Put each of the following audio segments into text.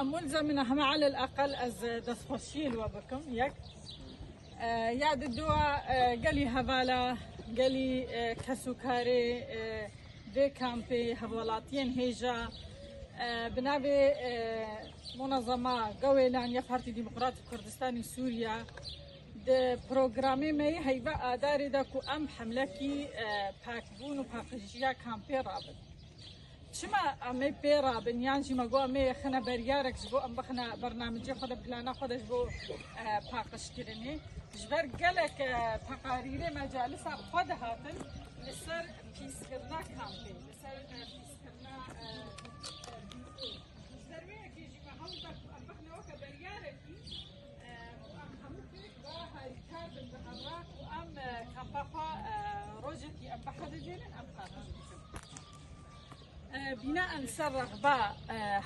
ملزم منها على الأقل از دستخوشی و بکم یک یاد الدواء قالي هبالا قالي كسوكاري في كامبي هبولاتين هيجا بنابي منظمة قوي لان يفرتي ديمقراطي كردستاني سوريا ده برنامج می هیوا آداری دکو ام حمله کی پاکبون و پاکجیا کامپی رابط شما امی پیرا بنیانجی مگو امی خنا بریارک جبو ام بخنا برنامجی خود پلانا خودش بو پاکش کردنی جبر گلک تقاریر مجالس خود هاتن لسر پیس کردن کامپی لسر پیس کردن سروی کی جی ما هم ام بخنا وک بریارکی وام كامباخا روجتي ام بحدجين ام خارج بناء سر رغبة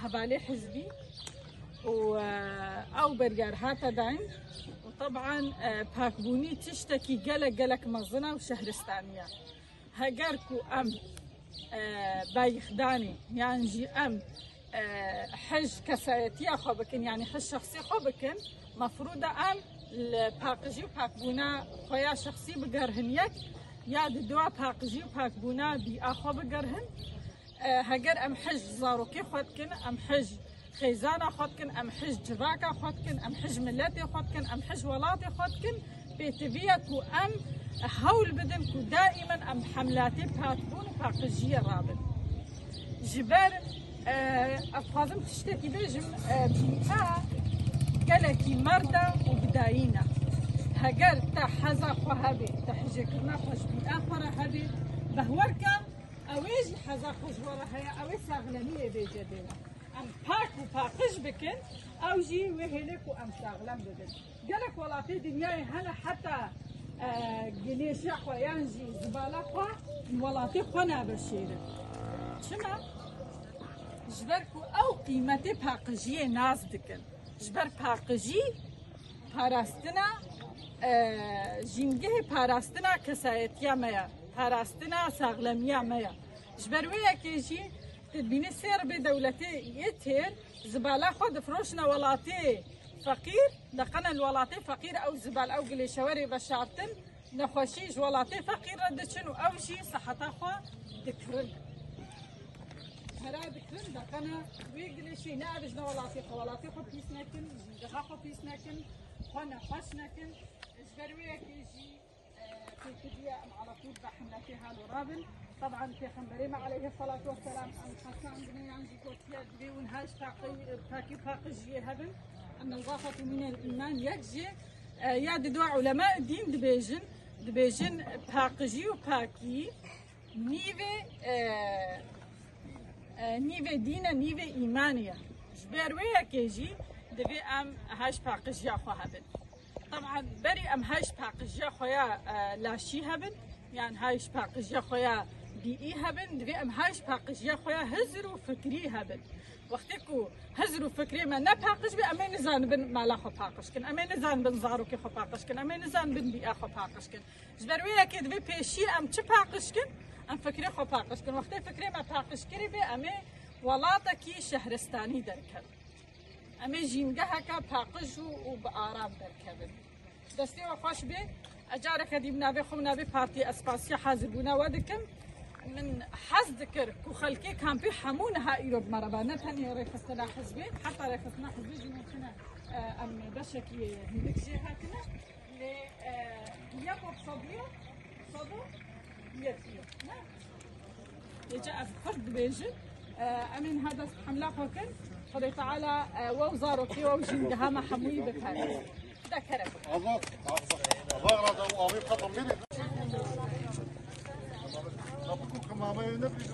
هبالي حزبي او برجر هاتا داين وطبعا باكبوني تشتكي قلق مظنة وشهرستانية هجركو ام بايخداني يعني جي ام حج كسايتي اخوبكن يعني حج شخصي خوبكن مفروض ام الباقجي وباكبونا خويا شخصي بقرهن يك ياد دوا باقجي وباكبونا بأخو بقرهن هجر ام حج زاروكي خودكن ام حج خيزانا خودكن ام حج جراكا خودكن ام حج ملتي خودكن ام حج ولاتي خودكن بيتبيكو ام هول بدنكو دائما ام حملاتي باتبون وباقجي الرابط جبر افخازم تشتكي بيجم بيئة قالكي مرضى وبداينا هجر تحزا خو هبي تحجكنا خوش بآخر هبي بهوركا اويج حزا خوش ورا هيا اوي ساغلمية بيجدنا ام باك وباقش بكن او جي وهلك وام ساغلم بدن قالك ولاتي دنياي هلا حتى قليشا خو ينجي زبالة خو ولاتي خونا بشيرة شما جبركو او قيمتي باقجية ناس دكن جبر پاقجی پاراستنا جنگه پاراستنا کسایتیا میا پاراستنا ساغلمیا میا جبر ویا کیجی تدبینی سیر به دولتی یتر زباله خود فروشنا ولاتی فقیر دقنا الولاتی فقیر او زبال او قلی شواری بشارتن نخوشیج ولاتی فقیر ردچن او جی صحتا خو دکرن هرا بكرن دقنا ويقلي شي نابج نولاتي خوالاتي خو بيس نكن جنجها خو بيس نكن خونا خوش نكن جبرويك يجي في كدية على طول بحملاتي هالو رابن طبعا في خنبريمة عليه الصلاة والسلام أن خاصة عندنا يعني كوتيا دبي ونهاش باقي جي هبن أن الغافة من الإيمان يجي يا دوا علماء الدين دبيجن باقجي وباقي نيفي دينا نيفي إيمانية جبروية كيجي دبي أم هاش باقجيا خو هبن طبعا بري أم هاش باقجيا خويا لاشي هبن يعني هاش باقجيا خويا بيئي هبن دبي أم هاش باقجيا خويا هزرو فكري هبن وقتكو هزرو فكري ما نباقج بي أمين نزان بن مالا خو باقش كن أمين نزان بن زارو كي خو باقش كن أمين نزان بن بيئة خو باقش كن جبروية كي دبي بيشي أم چه باقش كن ام فكري خو باقش كن وقتی فكري ما باقش كري بي امي ولاتكي شهرستاني دركب امي جينجها كا باقش و بآرام دركب دستي وخوش بي اجارك دي بنابي خمنا بي بارتي اسباسيا حاضر بونا ودكم من حز ذكر كو خلكي كان بي حمون هايرو بمربانه تاني ريخستنا حزبي حتى ريخستنا حزبي جنوخنا ام بشكي هندك شي هاكنا ل يابو صبيو صبو يتيو يجا فرد بيجن امين هذا حمله فكن خدي تعالى ووزارو كي وجين دهما حموي بكاري ذكرت الله الله ابي قطم مني ابوكم كما ما ينبي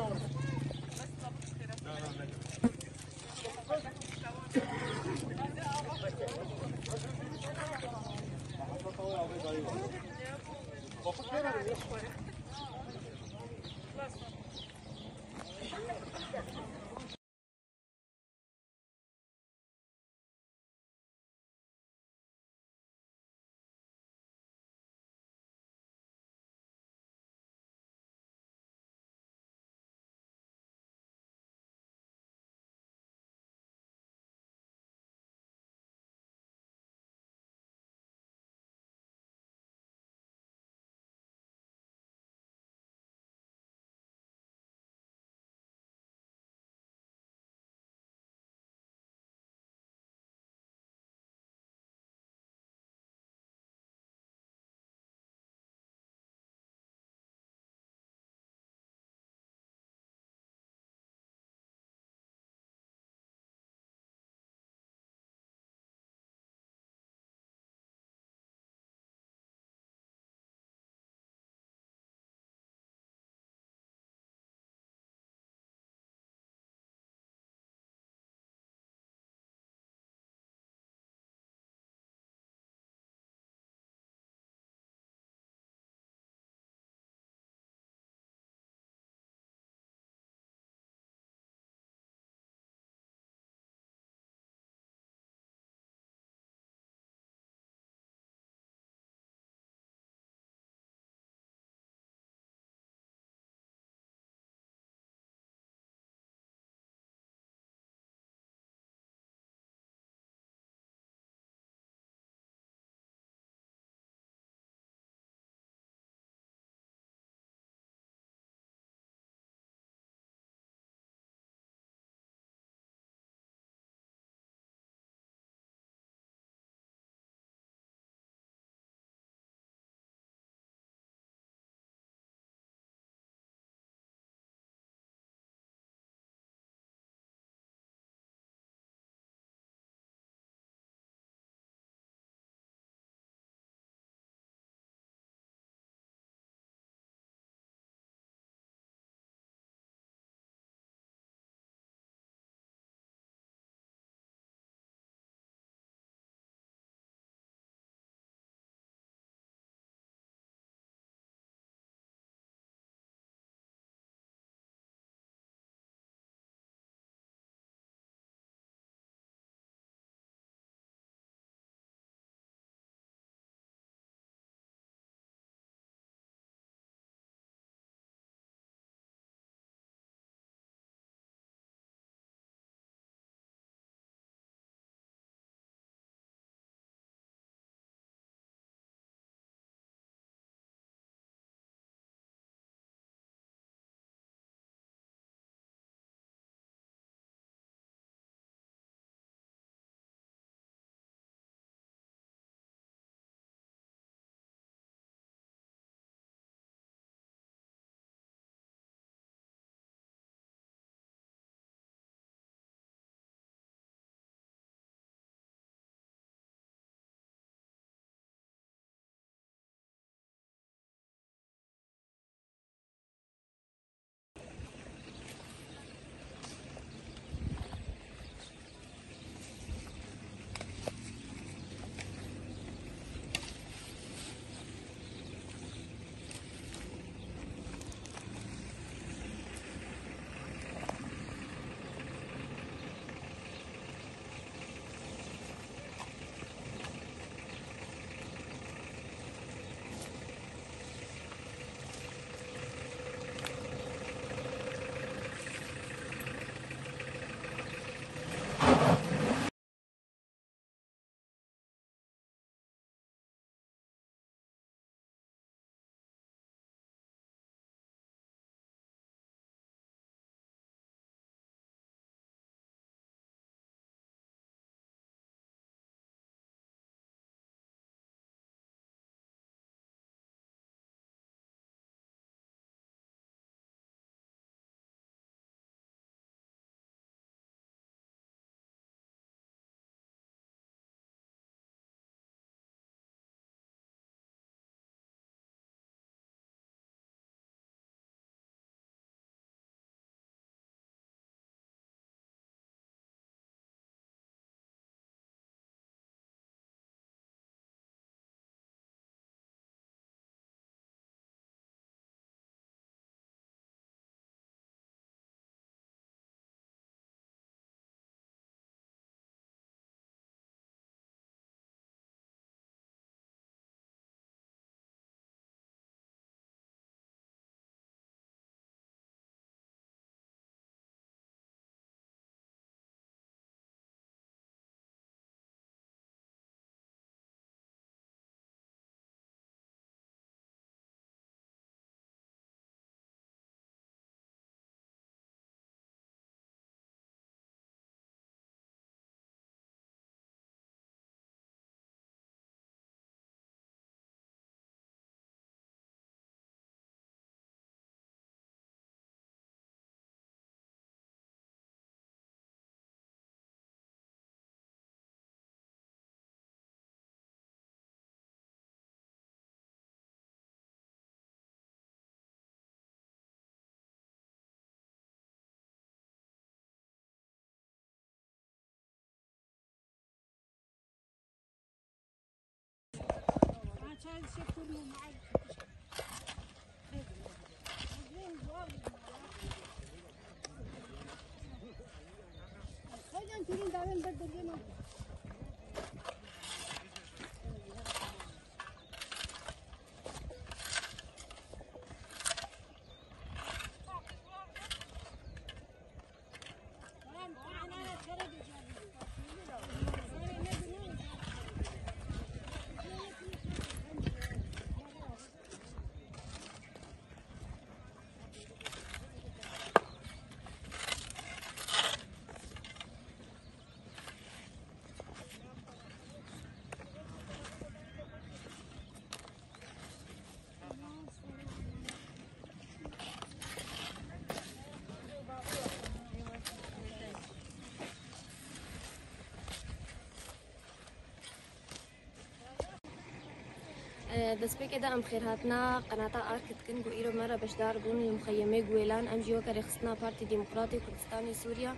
دەست پێ ئێدا ئەم خێرهاتنا قەناتا ئارکتکن بۆ ئیرۆ مەرە بەشدار بوون مخەیەمەی گوێلان ئەم جیوەکە ڕێخستنا پارتی دیموکراتی کوردستانی سووریا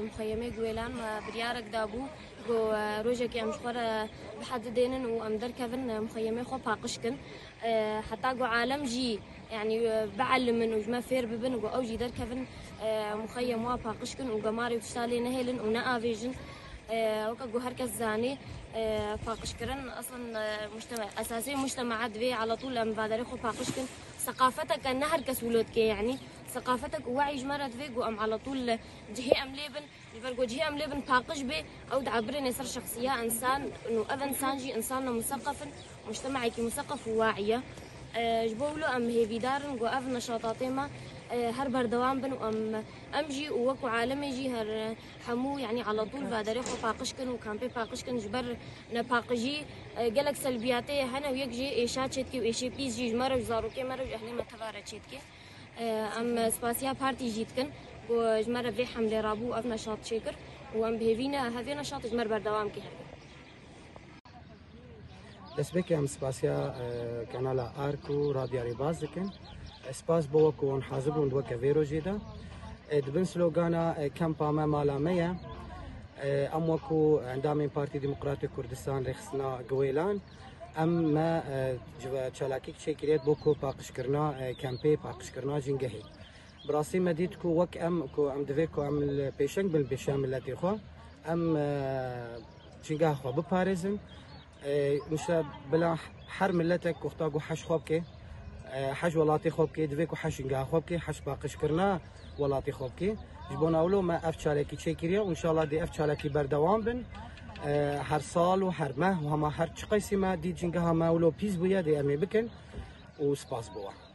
مخەیەمەی گوێلان بریارێکدا بوو بۆ ڕۆژێکی ئەم خوارە بحەددێنن و ئەم دەرکەون مخەیەمەی خۆ پاقشکن حتا گو عالم جی يعني بعلمن وجما فير ببن أو جي دركفن مخيم وا باقشكن وجماري وتشتالي نهلن ونأفيجن وكجو هركز زاني باقشكرن أصلا مجتمع أساسي مجتمعات في على طول أم بعد ريخو باقشكن ثقافتك أن هركز ولودك يعني ثقافتك ووعي جمرت في جو أم على طول جهي أم ليبن يفرقو جهي أم ليبن باقش بي أو دعبرين يصير شخصية إنسان إنه أذا إنسان جي إنسان مثقف مجتمعي مثقف وواعية جبولو أم هي بيدارن جو أف نشاطاتي ما هر بردوام بن أم جي ووكو عالمي جي هر حمو يعني على طول فادريخو باقشكن وكامبي باقشكن جبر نباقجي قالك سلبياتي هنا ويكجي إيشات شتكي وإيشي بيز جي جمرة وزاروكي مرة وأهلي ما تبارة شتكي أم سباسيا بارتي جيتكن وجمرة في حملة رابو أف نشاط شكر وأم بهفينا هذي نشاط جمر بردوام كي هر دەستبێکی ئەم سپاسیا کەنالا ئارک و رادیۆی باز دەکەن سپاس بۆوەکو ئەوان حاضر بوون وەکە vê rojê de dibin slogana kempa me mala me ye em wekû endamên Partî Demokratîk Kurdistan rêxistina giwêlan em me ji çalakî çêkirêt bۆ ku paqişkirina kempê paqişkirina jîngehê bi rastî me dît ku wek em divê ku em pêşeng bin pêşa milletê xwe em jîngeha xwe biparêzin مش بلا حر ملتك وختاقو حش خوبكي حش ولاتي خوبكي دفيكو حش انقا خوبكي حش باقش كرنا ولاتي خوبكي جبونا اولو ما افشالكي تشيكريا وان شاء الله دي افشالكي بردوام بن هر سال وهر مه وهما هر تشقيسي ما دي جنقها ما اولو بيز بويا دي امي بكن وسباس بوا